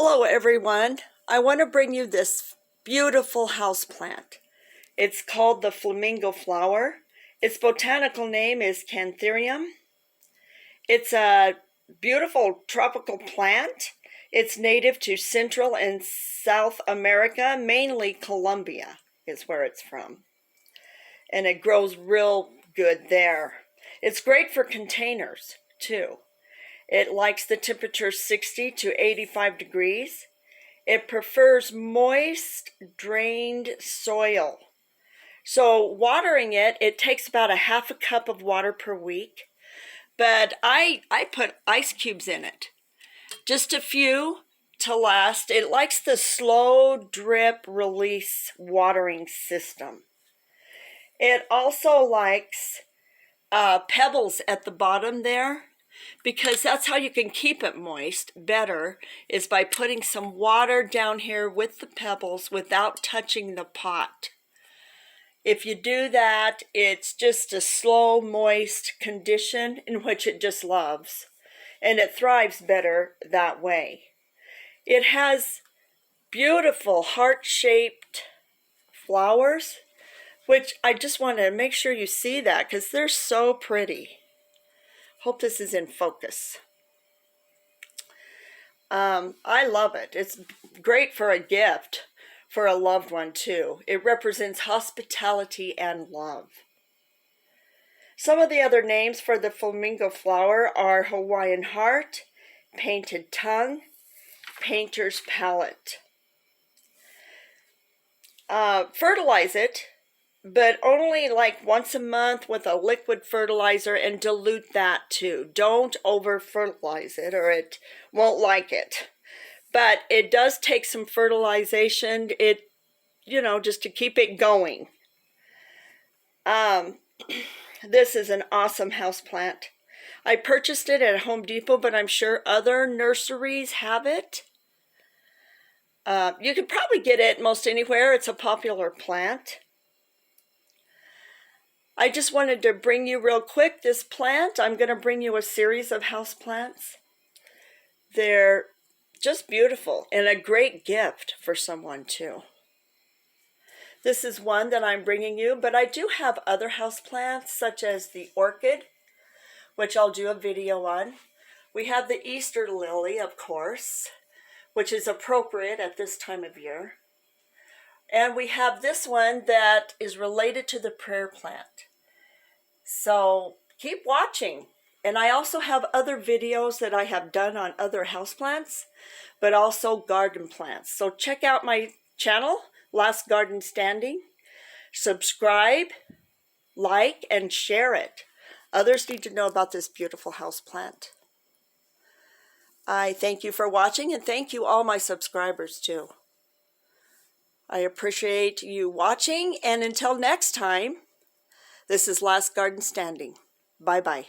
Hello everyone. I want to bring you this beautiful houseplant. It's called the Flamingo Flower. Its botanical name is Cantharium. It's a beautiful tropical plant. It's native to Central and South America, mainly Colombia is where it's from. And it grows real good there. It's great for containers too. It likes the temperature 60 to 85 degrees. It prefers moist, drained soil. So watering it takes about a half a cup of water per week. But I put ice cubes in it. Just a few to last. It likes the slow drip release watering system. It also likes pebbles at the bottom there, because that's how you can keep it moist better, is by putting some water down here with the pebbles without touching the pot. If you do that, it's just a slow, moist condition in which it just loves, and it thrives better that way. It has beautiful heart-shaped flowers, which I just want to make sure you see that because they're so pretty. Hope this is in focus. I love it. It's great for a gift for a loved one too. It represents hospitality and love. Some of the other names for the flamingo flower are Hawaiian heart, painted tongue, painter's palette. Fertilize it, but only like once a month with a liquid fertilizer, and dilute that too. Don't over fertilize it or it won't like it. But it does take some fertilization, just to keep it going. This is an awesome houseplant. I purchased it at Home Depot, but I'm sure other nurseries have it. You could probably get it most anywhere. It's a popular plant. I just wanted to bring you real quick this plant. I'm going to bring you a series of houseplants. They're just beautiful and a great gift for someone too. This is one that I'm bringing you, but I do have other houseplants such as the orchid, which I'll do a video on. We have the Easter lily, of course, which is appropriate at this time of year. And we have this one that is related to the prayer plant. So keep watching. And I also have other videos that I have done on other houseplants, but also garden plants. So check out my channel, Last Garden Standing. Subscribe, like, and share it. Others need to know about this beautiful houseplant. I thank you for watching, and thank you all my subscribers too. I appreciate you watching, and until next time, this is Last Garden Standing. Bye-bye.